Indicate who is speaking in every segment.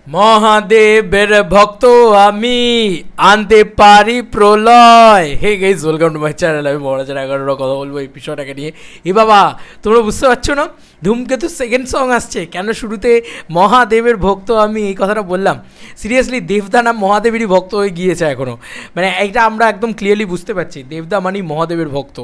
Speaker 1: মহাদেবের ভক্ত আমি আনতে পারি প্রলয়। Hey guys, welcome to my channel. আমি মহারাজের 11টা কথা বলবো এই বিষয়টাকে নিয়ে। বাবা, তোমরা বুঝতে পারছো না ধূমকেতু সেকেন্ড সং আসছে কেন? শুরুতে মহাদেবের ভক্ত আমি এই কথাটা বললাম। সিরিয়াসলি দেবদা নাম মহাদেবেরই ভক্ত হয়ে গিয়েছে এখনও, মানে এইটা আমরা একদম ক্লিয়ারলি বুঝতে পারছি। দেবদা মানেই মহাদেবের ভক্ত,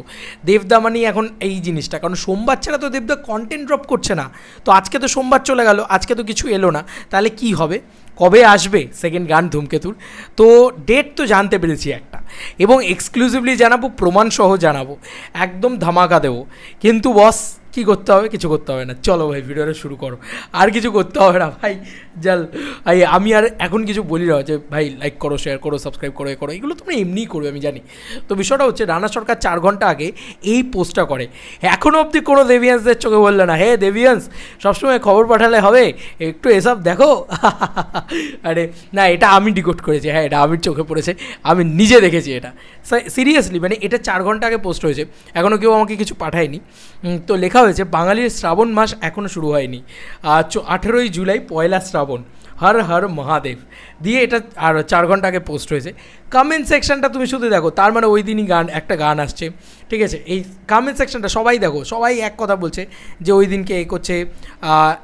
Speaker 1: দেবদা মানেই এখন এই জিনিসটা। কারণ সোমবার ছাড়া তো দেবদা কন্টেন্ট ড্রপ করছে না। তো আজকে তো সোমবার চলে গেল, আজকে তো কিছু এলো না, তাহলে কি হবে? কবে আসবে সেকেন্ড গান ধূমকেতুর? তো ডেট তো জানতে পেরেছি একটা, এবং এক্সক্লুসিভলি জানাবো, প্রমাণসহ জানাবো, একদম ধামাকা দেবো। কিন্তু বস কী করতে হবে? কিছু করতে হবে না, চলো ভাই ভিডিওটা শুরু করো। আর কিছু করতে হবে না ভাই, জাল ভাই। আমি আর এখন কিছু বলি না যে ভাই লাইক করো, শেয়ার করো, সাবস্ক্রাইব করো, এ করো, এগুলো তোমরা এমনিই করবে আমি জানি। তো বিষয়টা হচ্ছে রানা সরকার 4 ঘন্টা আগে এই পোস্টটা করে। এখনও অবধি কোনো দেবিয়ান্সদের চোখে বললো না হে দেবিয়ান্স সবসময় খবর পাঠালে হবে, একটু এসব দেখো। আরে না, এটা আমি ডিকোড করেছি, হ্যাঁ এটা আমার চোখে পড়েছে, আমি নিজে দেখেছি এটা। সিরিয়াসলি মানে এটা 4 ঘন্টা আগে পোস্ট হয়েছে, এখনও কেউ আমাকে কিছু পাঠায়নি। তো লেখা হয়েছে বাঙালির শ্রাবণ মাস এখনও শুরু হয়নি, 18ই জুলাই পয়লা শ্রাবণ, হর হর মহাদেব দিয়ে এটা আর 4 ঘন্টা আগে পোস্ট হয়েছে। কমেন্ট সেকশনটা তুমি শুধু দেখো, তার মানে ওই দিনই একটা গান আসছে, ঠিক আছে? এই কমেন্ট সেকশনটা সবাই দেখো, সবাই এক কথা বলছে যে ওই দিনকে এ করছে,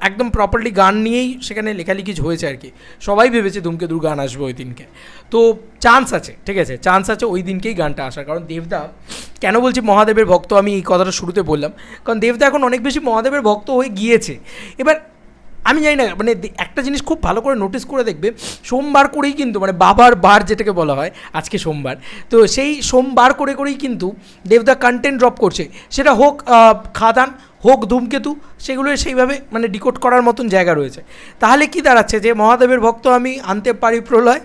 Speaker 1: একদম প্রপারলি গান নিয়েই সেখানে লেখালেখি হয়েছে আর কি। সবাই ভেবেছে ধূমকেতুর গান আসবে ওই দিনকে। তো চান্স আছে, ঠিক আছে, চান্স আছে ওই দিনকেই গানটা আসার। কারণ দেবদা, কেন বলছি মহাদেবের ভক্ত আমি এই কথাটা শুরুতে বললাম, কারণ দেবদা এখন অনেক বেশি মহাদেবের ভক্ত হয়ে গিয়েছে। এবার আমি জানি না, মানে একটা জিনিস খুব ভালো করে নোটিস করে দেখবে, সোমবার করেই কিন্তু, মানে বাবার বার যেটাকে বলা হয়, আজকে সোমবার, তো সেই সোমবার করে করেই কিন্তু দেবদা কন্টেন্ট ড্রপ করছে। সেটা হোক খাদান, হোক ধূমকেতু, সেগুলো সেইভাবে মানে ডিকোড করার মতন জায়গা রয়েছে। তাহলে কি দাঁড়াচ্ছে যে মহাদেবের ভক্ত আমি আনতে পারি প্রলয়,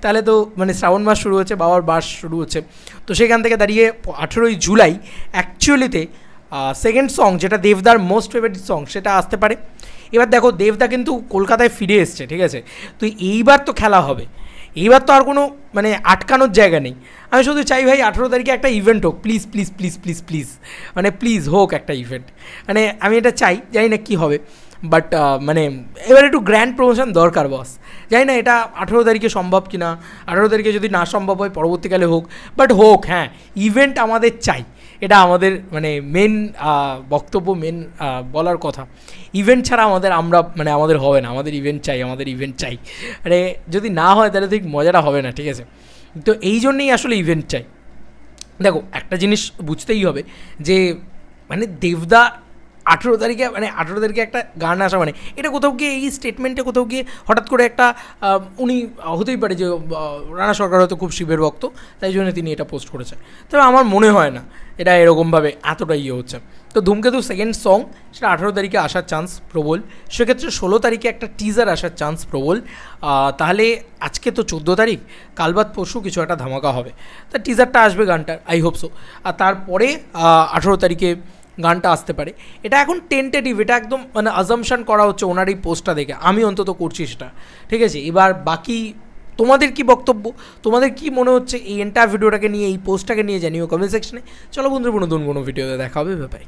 Speaker 1: তাহলে তো মানে শ্রাবণ মাস শুরু হচ্ছে, বাবার বার শুরু হচ্ছে। তো সেখান থেকে দাঁড়িয়ে 18ই জুলাই অ্যাকচুয়ালিতে সেকেন্ড সং, যেটা দেবদার মোস্ট ফেভারিট সং, সেটা আসতে পারে। এবার দেখো দেবদা কিন্তু কলকাতায় ফিরে এসছে, ঠিক আছে? তো এইবার তো খেলা হবে, এইবার তো আর কোনো মানে আটকানোর জায়গা নেই। আমি শুধু চাই ভাই 18 তারিখে একটা ইভেন্ট হোক, please please please please please, মানে প্লিজ হোক একটা ইভেন্ট, মানে আমি এটা চাই। জানি না কী হবে, বাট মানে এবার একটু গ্র্যান্ড প্রমোশন দরকার বস। জানি না এটা 18 তারিখে সম্ভব কি না, 18 তারিখে যদি না সম্ভব হয় পরবর্তীকালে হোক, বাট হোক, হ্যাঁ ইভেন্ট আমাদের চাই। এটা আমাদের মানে মেন বক্তব্য, মেন বলার কথা। ইভেন্ট ছাড়া আমাদের হবে না, আমাদের ইভেন্ট চাই, আমাদের ইভেন্ট চাই। মানে যদি না হয় তাহলে ঠিক মজাটা হবে না, ঠিক আছে? তো এই জন্যেই আসলে ইভেন্ট চাই। দেখো একটা জিনিস বুঝতেই হবে যে মানে দেবদা 18 তারিখে একটা গান আসা, মানে এটা কোথাও গিয়ে এই স্টেটমেন্টে কোথাও গিয়ে হঠাৎ করে একটা উনি হতেই পারে যে রানা সরকার হয়তো খুব শিবের ভক্ত, তাই জন্য তিনি এটা পোস্ট করেছেন। তবে আমার মনে হয় না এটা এরকমভাবে এতটা হচ্ছে। তো ধূমকেতু সেকেন্ড সং সেটা 18 তারিখে আসার চান্স প্রবল। সেক্ষেত্রে 16 তারিখে একটা টিজার আসার চান্স প্রবল। তাহলে আজকে তো 14 তারিখ, কাল বাদ পরশু কিছু একটা ধামাকা হবে। তা টিজারটা আসবে গানটার, আই হোপ সো। আর তারপরে 18 তারিখে গানটা আসতে পারে। এটা এখন টেন্টেটিভ, এটা একদম মানে আজামশান করা হচ্ছে ওনার এই পোস্টটা দেখে, আমি অন্তত করছি সেটা, ঠিক আছে? এবার বাকি তোমাদের কি বক্তব্য, তোমাদের কি মনে হচ্ছে এই এন্টায়ার ভিডিওটাকে নিয়ে, এই পোস্টটাকে নিয়ে জানিও কমেন্ট সেকশনে। চলো বন্ধুরা, নতুন কোনো ভিডিওতে দেখা হবে, বাই।